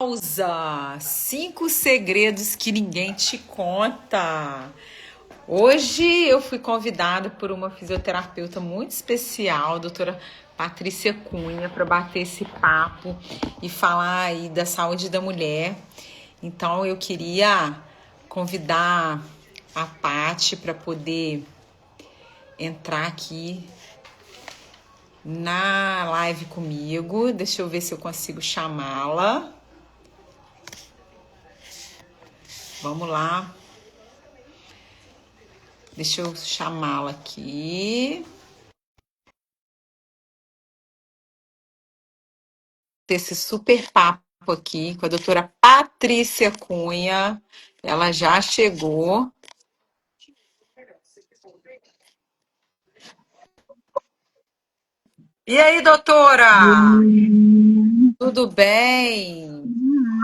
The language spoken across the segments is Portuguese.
Pausa! 5 segredos que ninguém te conta. Hoje eu fui convidada por uma fisioterapeuta muito especial, doutora Patrícia Cunha, para bater esse papo e falar aí da saúde da mulher. Então eu queria convidar a Paty para poder entrar aqui na live comigo. Deixa eu ver se eu consigo chamá-la. Vamos lá. Deixa eu chamá-la aqui. Esse super papo aqui com a doutora Patrícia Cunha. Ela já chegou. E aí, doutora? Hum, Tudo bem?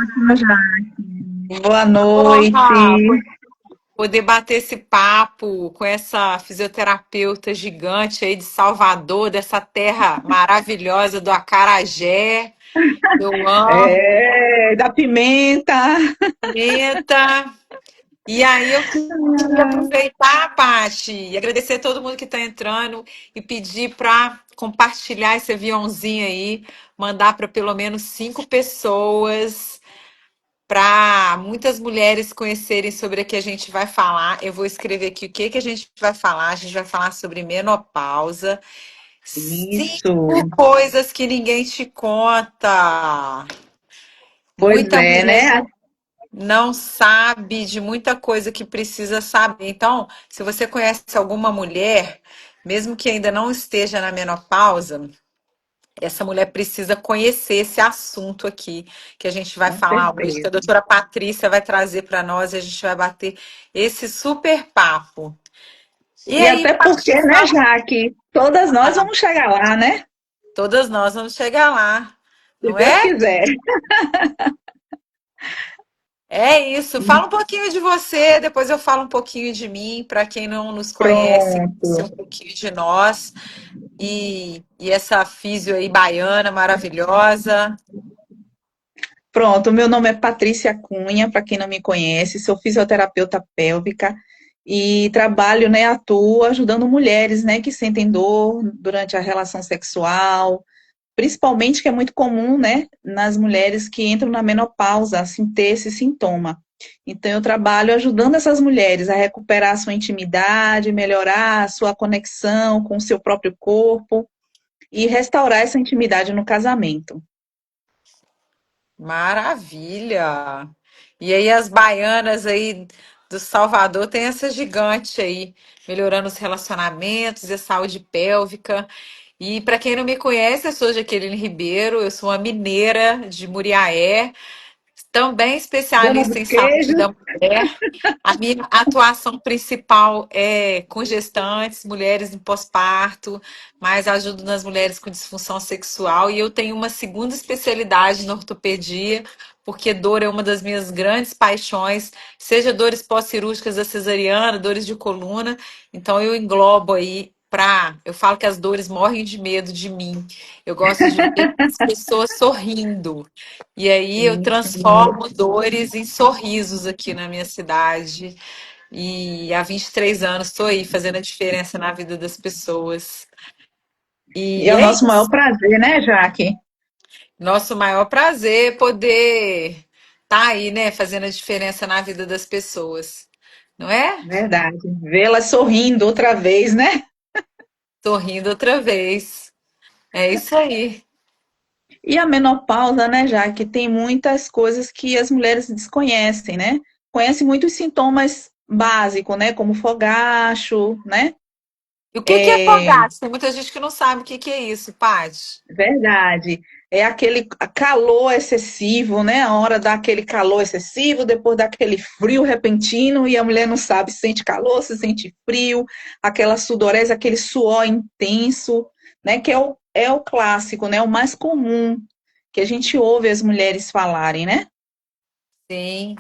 ótimo, Jaque. Boa Porra, noite. poder bater esse papo com essa fisioterapeuta gigante aí de Salvador, dessa terra maravilhosa do acarajé. Eu amo. Da pimenta. Pimenta. E aí eu queria aproveitar, Paty, e agradecer a todo mundo que está entrando e pedir para compartilhar esse aviãozinho aí, mandar para pelo menos 5 pessoas, para muitas mulheres conhecerem sobre o que a gente vai falar. Eu vou escrever aqui o que que a gente vai falar. A gente vai falar sobre menopausa. Isso. 5 coisas que ninguém te conta. Pois Muita é, mulher né? não sabe de muita coisa que precisa saber. Então, se você conhece alguma mulher, mesmo que ainda não esteja na menopausa, essa mulher precisa conhecer esse assunto aqui que a gente vai Com falar hoje, que a certeza. doutora Patrícia vai trazer para nós e a gente vai bater esse super papo. E E aí, até Paty, porque, né, Jaque? Todas nós vamos chegar lá, né? todas nós vamos chegar lá, Se não Deus é? quiser. É isso. Fala um pouquinho de você, depois eu falo um pouquinho de mim, para quem não nos conhece, conhecer um Pronto. pouquinho de nós. E essa físio aí baiana maravilhosa. Pronto, meu nome é Patrícia Cunha, para quem não me conhece, sou fisioterapeuta pélvica e trabalho, né, atuo ajudando mulheres, né, que sentem dor durante a relação sexual, principalmente que é muito comum, né, nas mulheres que entram na menopausa, assim, ter esse sintoma. Então, eu trabalho ajudando essas mulheres a recuperar a sua intimidade, melhorar a sua conexão com o seu próprio corpo e restaurar essa intimidade no casamento. Maravilha! E aí as baianas aí do Salvador tem essa gigante aí, melhorando os relacionamentos e a saúde pélvica. E para quem não me conhece, eu sou Jaqueline Ribeiro, eu sou uma mineira de Muriaé, também Dona especialista dos em saúde queijos. da mulher. A minha atuação principal é com gestantes, mulheres em pós-parto, mas ajudo nas mulheres com disfunção sexual. E eu tenho uma segunda especialidade na ortopedia, porque dor é uma das minhas grandes paixões, seja dores pós-cirúrgicas da cesariana, dores de coluna. Então eu englobo aí eu falo que as dores morrem de medo de mim. Eu gosto de ver as pessoas sorrindo. E aí eu Sim. transformo dores em sorrisos aqui na minha cidade. E há 23 anos estou aí fazendo a diferença na vida das pessoas. E é E o é nosso maior isso. prazer, né, Jaque? Nosso maior prazer poder estar aí, né, fazendo a diferença na vida das pessoas. Não é? Verdade. Vê-la sorrindo outra vez, né? Sorrindo outra vez. É isso aí. E a menopausa, né, Jaque, tem muitas coisas que as mulheres desconhecem, né? Conhecem muitos sintomas básicos, né? Como fogacho, né? E o que é É fogaço? Tem muita gente que não sabe o que é isso, Paty. verdade. É aquele calor excessivo, né? A hora dá aquele calor excessivo, depois dá aquele frio repentino e a mulher não sabe se sente calor, se sente frio, aquela sudorese, aquele suor intenso, né? Que é o clássico, né? O mais comum que a gente ouve as mulheres falarem, né? Sim.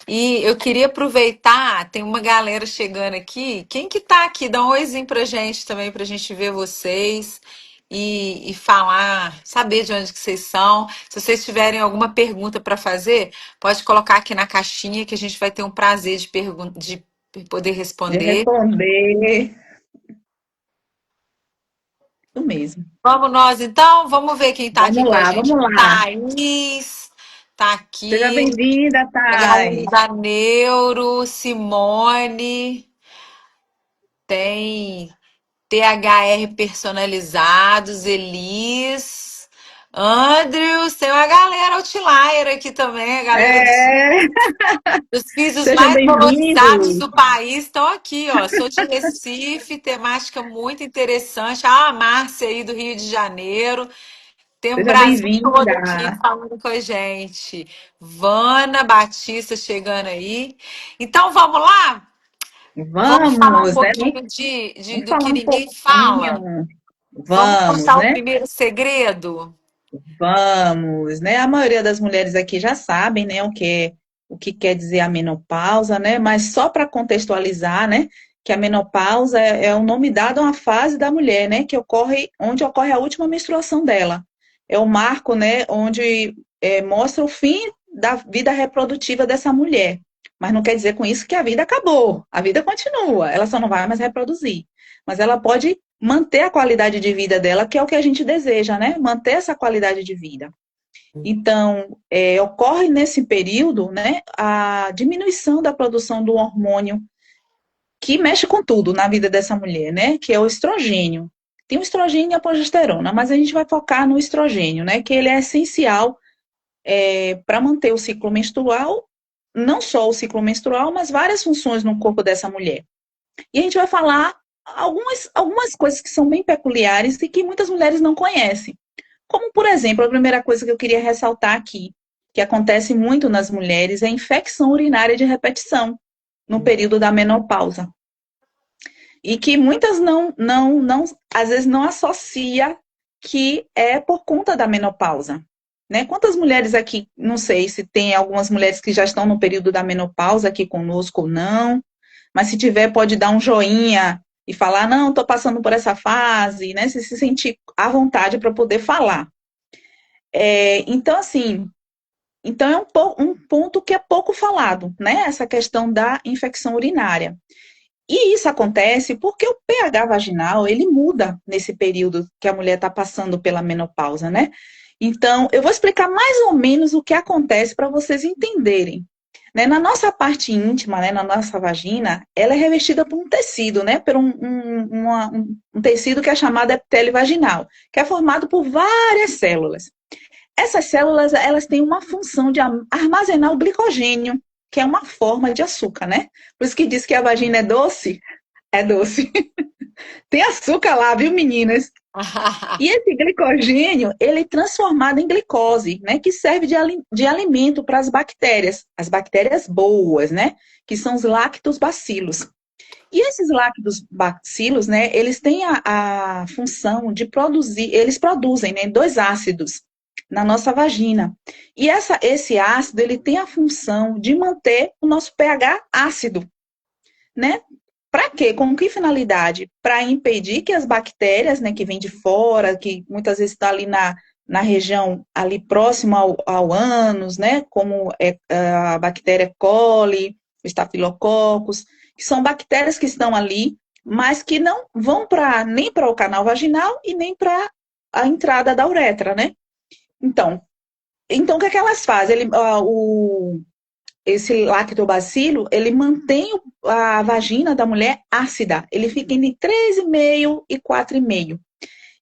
E eu queria aproveitar, tem uma galera chegando aqui. Quem que tá aqui? Dá um oizinho pra gente também, pra gente ver vocês. e falar, saber de onde que vocês são. Se vocês tiverem alguma pergunta para fazer, pode colocar aqui na caixinha que a gente vai ter um prazer de poder De responder. responder. Isso mesmo. Vamos nós então, vamos ver quem está aqui Vamos com a lá, gente. vamos lá. Thaís está Seja aqui, bem-vinda, a galera Thay. da Neuro, Simone, tem THR personalizados, Elis, Andrews, tem uma galera outlier aqui também, a galera É, dos físios sejam mais valorizados bem-vindos. do país estão aqui, ó. Sou de Recife, temática muito interessante. Ah, a Márcia aí do Rio de Janeiro. Tem um Seja Brasil todo aqui bem-vinda. falando com a gente. Vana Batista chegando aí. Então vamos lá? Vamos falar um Vamos, né? pouquinho Vamos do falar que um ninguém pouquinho. fala. Vamos Vamos, contar o né? primeiro segredo? Vamos, né? A maioria das mulheres aqui já sabem, né, o que quer dizer a menopausa, né? Mas só para contextualizar, né, que a menopausa é o nome dado a uma fase da mulher, né, que ocorre onde ocorre a última menstruação dela. É o marco, né, onde mostra o fim da vida reprodutiva dessa mulher. Mas não quer dizer com isso que a vida acabou. A vida continua, ela só não vai mais reproduzir. Mas ela pode manter a qualidade de vida dela, que é o que a gente deseja, né? Manter essa qualidade de vida. Então, ocorre nesse período, né, a diminuição da produção do hormônio que mexe com tudo na vida dessa mulher, né? Que é o estrogênio. Tem o estrogênio e a progesterona, mas a gente vai focar no estrogênio, né? Que ele é essencial para manter o ciclo menstrual, não só o ciclo menstrual, mas várias funções no corpo dessa mulher. E a gente vai falar algumas coisas que são bem peculiares e que muitas mulheres não conhecem. Como, por exemplo, a primeira coisa que eu queria ressaltar aqui, que acontece muito nas mulheres, é a infecção urinária de repetição no período da menopausa. E que muitas às vezes não associa que é por conta da menopausa. Né? Quantas mulheres aqui, não sei se tem algumas mulheres que já estão no período da menopausa aqui conosco ou não, mas se tiver, pode dar um joinha e falar, não, estou passando por essa fase, né? Se sentir à vontade para poder falar. Então, assim, então é um ponto que é pouco falado, né? Essa questão da infecção urinária. E isso acontece porque o pH vaginal, ele muda nesse período que a mulher está passando pela menopausa, né? Então, eu vou explicar mais ou menos o que acontece para vocês entenderem. Né? Na nossa parte íntima, né, na nossa vagina, ela é revestida por um tecido, né? Por um tecido que é chamado epitélio vaginal, que é formado por várias células. Essas células, elas têm uma função de armazenar o glicogênio, que é uma forma de açúcar, né? Por isso que diz que a vagina é doce. É doce. Tem açúcar lá, viu, meninas? E esse glicogênio, ele é transformado em glicose, né? Que serve de alimento para as bactérias boas, né? Que são os lactobacilos. E esses lactobacilos, né? Eles têm a função de produzir, eles produzem, né? Dois ácidos na nossa vagina. E esse ácido, ele tem a função de manter o nosso pH ácido, né? Para quê? Com que finalidade? Para impedir que as bactérias, né, que vêm de fora, que muitas vezes está ali na região ali próxima ao ânus, né, como a bactéria coli, estafilococcus, que são bactérias que estão ali, mas que não vão nem para o canal vaginal e nem para a entrada da uretra, né? Então o que é que elas fazem? Esse lactobacilo, ele mantém a vagina da mulher ácida. Ele fica entre 3,5 e 4,5.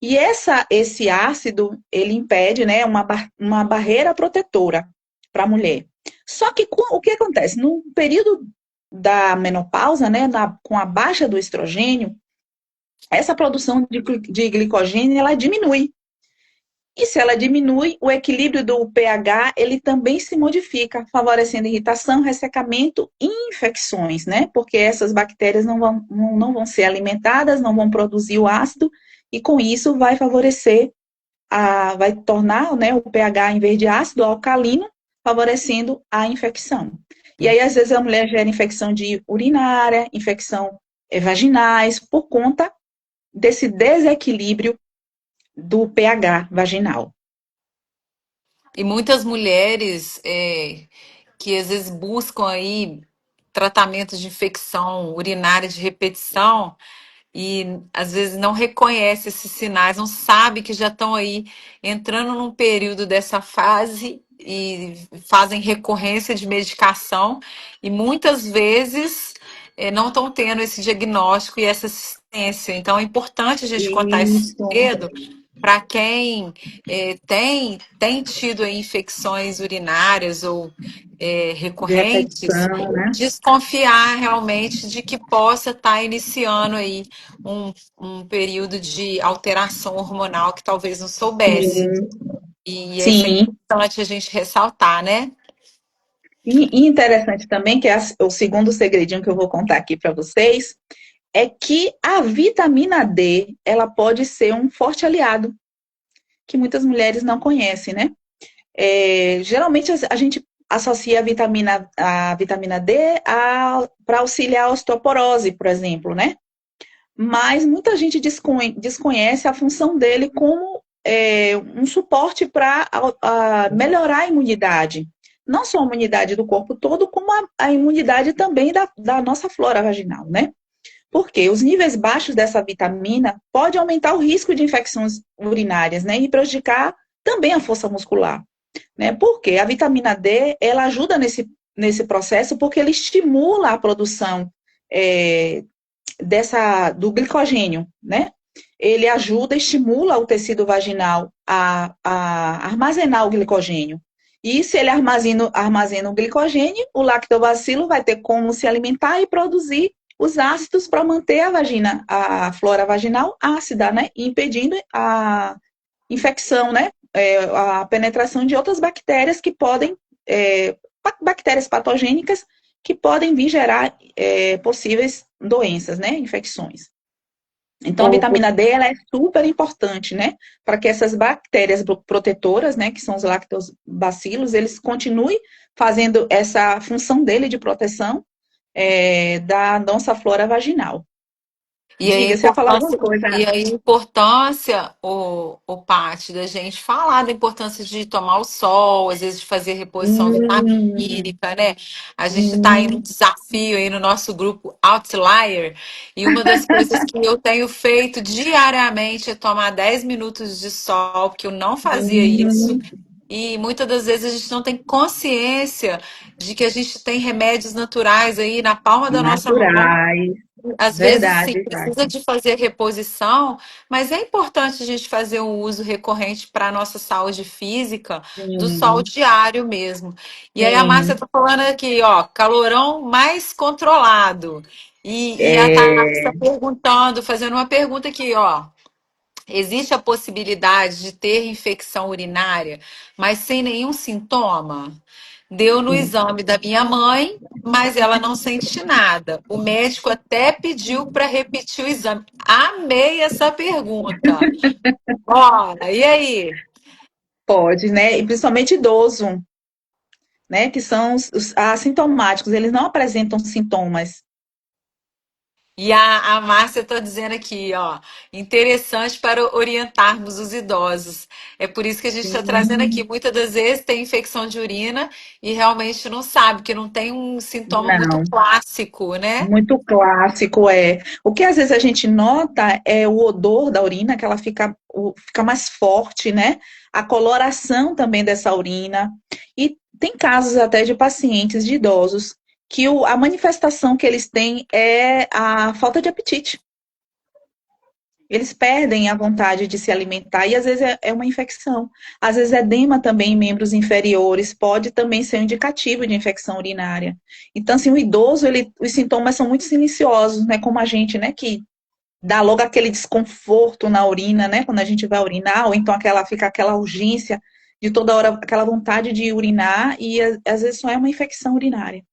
E esse ácido, ele impede, né, uma barreira protetora para a mulher. Só que o que acontece? No período da menopausa, né, com a baixa do estrogênio, essa produção de glicogênio, ela diminui. E se ela diminui, o equilíbrio do pH, ele também se modifica, favorecendo irritação, ressecamento e infecções, né? Porque essas bactérias não vão ser alimentadas, não vão produzir o ácido, e com isso vai favorecer, vai tornar, né, o pH, em vez de ácido, alcalino, favorecendo a infecção. E aí, às vezes, a mulher gera infecção de urinária, infecção vaginais, por conta desse desequilíbrio do pH vaginal. E muitas mulheres que às vezes buscam aí tratamentos de infecção urinária de repetição e às vezes não reconhece esses sinais, não sabe que já estão aí entrando num período dessa fase e fazem recorrência de medicação e muitas vezes não estão tendo esse diagnóstico e essa assistência. Então é importante a gente contar isso Isso, cedo para quem tem tido aí infecções urinárias ou de recorrentes, repetição, né? desconfiar realmente de que possa estar iniciando aí um período de alteração hormonal que talvez não soubesse. Sim, E isso é sim. importante a gente ressaltar, né? E interessante também, que é o segundo segredinho que eu vou contar aqui para vocês, é que a vitamina D, ela pode ser um forte aliado, que muitas mulheres não conhecem, né? Geralmente a gente associa a vitamina D para auxiliar a osteoporose, por exemplo, né? Mas muita gente desconhece a função dele como um suporte para melhorar a imunidade. Não só a imunidade do corpo todo, como a imunidade também da nossa flora vaginal, né? Porque os níveis baixos dessa vitamina pode aumentar o risco de infecções urinárias, né? E prejudicar também a força muscular, né? Porque a vitamina D, ela ajuda nesse processo porque ele estimula a produção é, do glicogênio, né? Ele ajuda, estimula o tecido vaginal a armazenar o glicogênio. E se ele armazena o glicogênio, o lactobacilo vai ter como se alimentar e produzir os ácidos para manter a flora vaginal ácida, né? Impedindo a infecção, né? A penetração de outras bactérias que podem, bactérias patogênicas que podem vir gerar possíveis doenças, né? Infecções. Então, a O, vitamina D ela é super importante, né? Para que essas bactérias protetoras, né? Que são os lactobacilos, eles continuem fazendo essa função dele de proteção da nossa flora vaginal. E aí a Diga, você ia falar alguma importância, coisa? e aí a importância, o Paty, da gente falar da importância de tomar o sol, às vezes de fazer reposição Hum, vitamínica, né? A gente está aí no hum, desafio aí no nosso grupo Outlier, e uma das coisas que eu tenho feito diariamente é tomar 10 minutos de sol, porque eu não fazia isso. hum, E muitas das vezes a gente não tem consciência de que a gente tem remédios naturais aí na palma da nossa mão naturais, às vezes, sim, verdade, precisa de fazer reposição, mas é importante a gente fazer um uso recorrente para a nossa saúde física do sol sim, diário mesmo. E aí a Márcia sim. está falando aqui, ó, calorão mais controlado. E a Tati está É, perguntando, fazendo uma pergunta aqui, ó. Existe a possibilidade de ter infecção urinária, mas sem nenhum sintoma? Deu no exame da minha mãe, mas ela não sente nada. O médico até pediu para repetir o exame. Amei essa pergunta. Bora, e aí? pode, né? E principalmente idoso, né? Que são os assintomáticos, eles não apresentam sintomas. E a Márcia está dizendo aqui, ó, interessante para orientarmos os idosos. É por isso que a gente está trazendo aqui. Sim, Muitas das vezes tem infecção de urina e realmente não sabe, porque não tem um sintoma muito não. clássico, né? Muito clássico é. O que às vezes a gente nota é o odor da urina, que ela fica mais forte, né? A coloração também dessa urina. E tem casos até de pacientes, de idosos, que a manifestação que eles têm é a falta de apetite. Eles perdem a vontade de se alimentar e às vezes é uma infecção. Às vezes edema também em membros inferiores pode também ser um indicativo de infecção urinária. Então, assim, o idoso, os sintomas são muito silenciosos, né? Como a gente, né? Que dá logo aquele desconforto na urina, né? Quando a gente vai urinar, ou então fica aquela urgência de toda hora, aquela vontade de urinar e às vezes só é uma infecção urinária.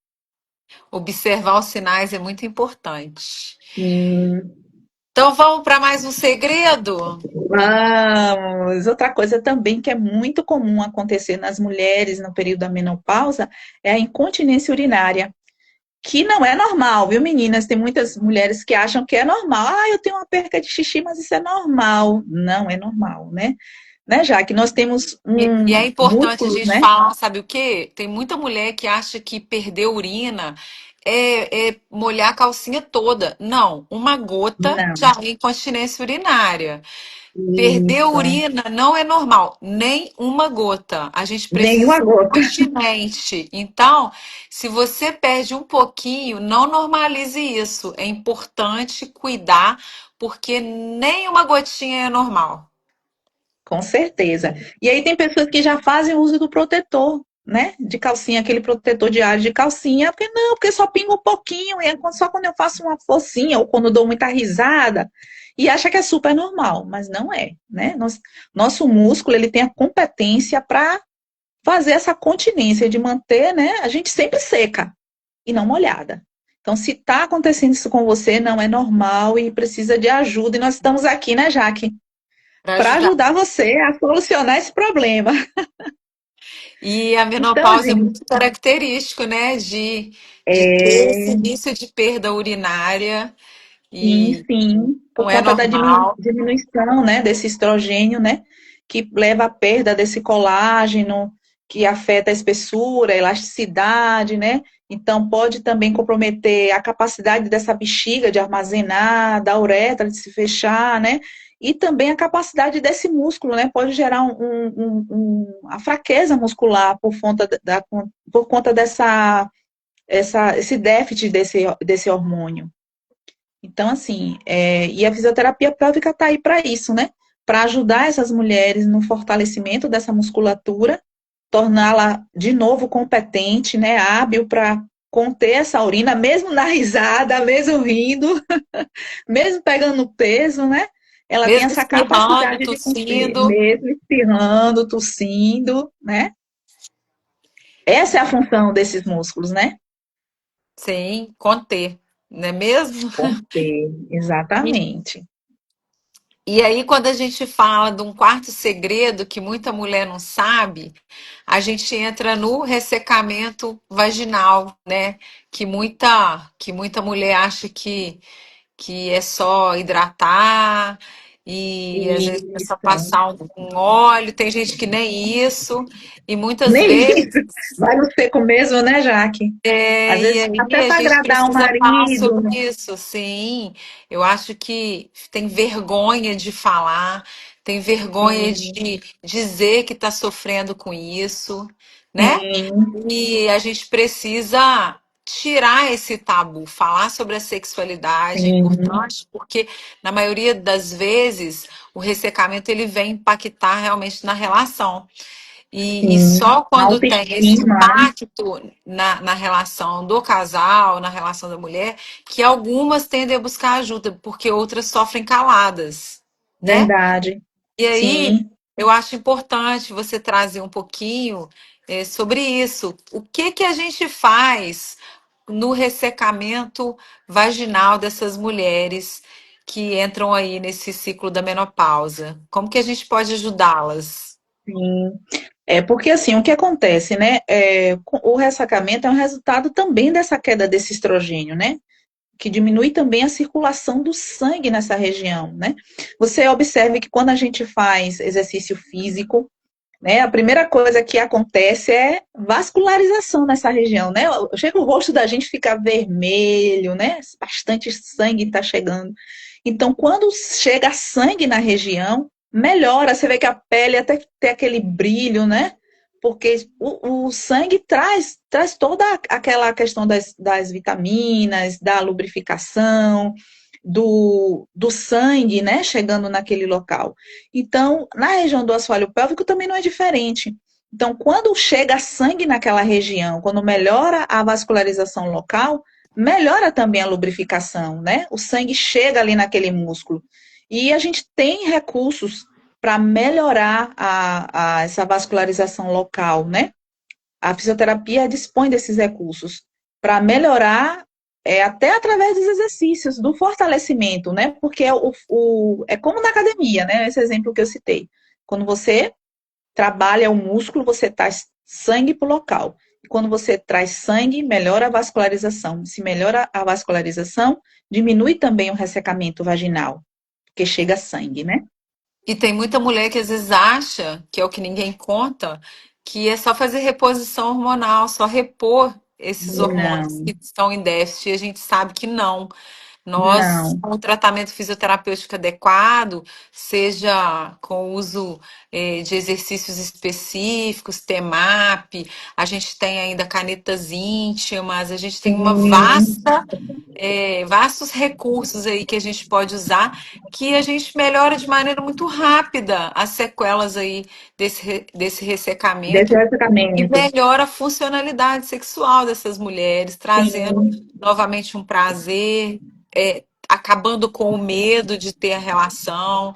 Observar os sinais é muito importante. Sim. Então vamos para mais um segredo? Vamos! Outra coisa também que é muito comum acontecer nas mulheres no período da menopausa é a incontinência urinária, que não é normal, viu, meninas? Tem muitas mulheres que acham que é normal. Ah, eu tenho uma perca de xixi, mas isso é normal. Não é normal, né, já que nós temos E é um importante a músculos, gente né? falar, sabe o quê? Tem muita mulher que acha que perder urina é molhar a calcinha toda. Não, uma gota Não, já é incontinência urinária. Perder isso. urina não é normal, nem uma gota. A gente precisa Nenhuma ser gota. continente. Então, se você perde um pouquinho, não normalize isso. É importante cuidar, porque nem uma gotinha é normal. Com certeza. E aí tem pessoas que já fazem uso do protetor, né? De calcinha, aquele protetor diário de calcinha, porque não, porque só pinga um pouquinho, e é só quando eu faço uma forcinha ou quando eu dou muita risada, e acha que é super normal, mas não é, né? Nosso músculo, ele tem a competência para fazer essa continência de manter, né, a gente sempre seca e não molhada. Então, se está acontecendo isso com você, não é normal e precisa de ajuda. E nós estamos aqui, né, Jaque, Para para ajudar. ajudar você a solucionar esse problema. E a Então, menopausa é gente, muito característico, né? De ter esse é, início de perda urinária sim, e sim, não por é conta da normal. diminuição, né, desse estrogênio, né, que leva à perda desse colágeno, que afeta a espessura, a elasticidade, né? Então, pode também comprometer a capacidade dessa bexiga de armazenar, da uretra de se fechar, né? E também a capacidade desse músculo, né? Pode gerar a fraqueza muscular por conta esse déficit desse hormônio. Então, assim, e a fisioterapia pélvica está aí para isso, né? Para ajudar essas mulheres no fortalecimento dessa musculatura, torná-la de novo competente, né? Hábil para conter essa urina, mesmo na risada, mesmo rindo, mesmo pegando peso, né? Ela tem Mesmo essa espirrando, capacidade de conter, tossindo, mesmo espirrando, tossindo, né? Essa é a função desses músculos, né? sem conter, não é mesmo? Conter, exatamente. E aí, quando a gente fala de um quarto segredo que muita mulher não sabe, a gente entra no ressecamento vaginal, né? Que muita mulher acha que é só hidratar e às vezes é só Isso. passar um óleo, tem gente que nem isso, e muitas Nem vezes isso. Vai no seco mesmo, né, Jaque? Às e vezes, aí até a para gente agradar o precisa falar sobre marido. isso, sim. Eu acho que tem vergonha de falar, tem vergonha Sim, de dizer que está sofrendo com isso, né? sim, E a gente precisa tirar esse tabu, falar sobre a sexualidade é sim, importante, porque na maioria das vezes o ressecamento ele vem impactar realmente na relação. E sim. só A quando tem esse autoestima, né? impacto na relação do casal, na relação da mulher, que algumas tendem a buscar ajuda, porque outras sofrem caladas, né? Verdade. E aí, Sim, eu acho importante você trazer um pouquinho sobre isso. O que que a gente faz no ressecamento vaginal dessas mulheres que entram aí nesse ciclo da menopausa? Como que a gente pode ajudá-las? sim. É porque assim, o que acontece, né? O ressacamento é um resultado também dessa queda desse estrogênio, né? Que diminui também a circulação do sangue nessa região, né? Você observe que quando a gente faz exercício físico, né? A primeira coisa que acontece é vascularização nessa região, né? Chega o rosto da gente fica vermelho, né? Bastante sangue está chegando. Então, quando chega sangue na região, melhora. Você vê que a pele até tem aquele brilho, né? Porque o sangue traz toda aquela questão das vitaminas, da lubrificação, do sangue, né? Chegando naquele local. Então, na região do assoalho pélvico também não é diferente. Então, quando chega sangue naquela região, quando melhora a vascularização local, melhora também a lubrificação, né? O sangue chega ali naquele músculo. E a gente tem recursos para melhorar essa vascularização local, né? A fisioterapia dispõe desses recursos para melhorar até através dos exercícios, do fortalecimento, né? Porque é como na academia, né? Esse exemplo que eu citei. Quando você trabalha o músculo, você traz sangue para o local. quando você traz sangue, melhora a vascularização. Se melhora a vascularização, diminui também o ressecamento vaginal, porque chega sangue, né? E tem muita mulher que às vezes acha, que é o que ninguém conta, que é só fazer reposição hormonal, só repor esses hormônios Não, que estão em déficit. E a gente sabe que não. Nós, não. com o tratamento fisioterapêutico adequado, seja com o uso de exercícios específicos, TEMAP, a gente tem ainda canetas íntimas, a gente tem uma Sim, vastos recursos aí que a gente pode usar, que a gente melhora de maneira muito rápida as sequelas aí desse desse ressecamento e ressecamento. melhora a funcionalidade sexual dessas mulheres, trazendo Sim, novamente um prazer, acabando com o medo de ter a relação,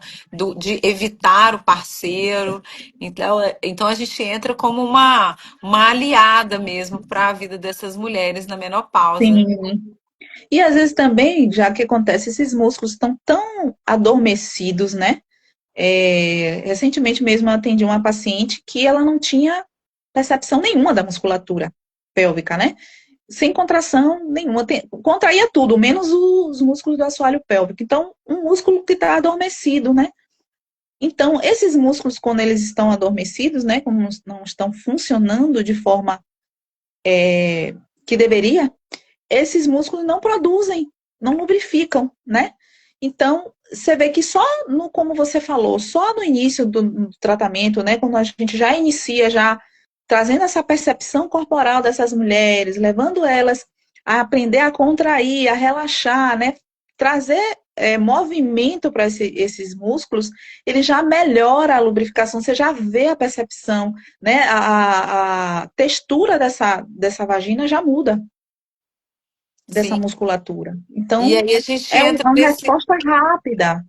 de evitar o parceiro. Então a gente entra como uma aliada mesmo para a vida dessas mulheres na menopausa. sim. E às vezes também, já que acontece, esses músculos estão tão adormecidos, né? Recentemente mesmo eu atendi uma paciente que ela não tinha percepção nenhuma da musculatura pélvica, né? Sem contração nenhuma, contraía tudo, menos os músculos do assoalho pélvico. Então, um músculo que está adormecido, né? Então, esses músculos, quando eles estão adormecidos, né? Como não estão funcionando de forma que deveria, esses músculos não produzem, não lubrificam, né? Então, você vê que só no, como você falou, só no início do tratamento, né, quando a gente já inicia, já trazendo essa percepção corporal dessas mulheres, levando elas a aprender a contrair, a relaxar, né, trazer movimento para esses músculos, ele já melhora a lubrificação, você já vê a percepção, né, a textura dessa vagina já muda dessa Sim. musculatura. E Então, aí a gente é entra uma nesse resposta rápida.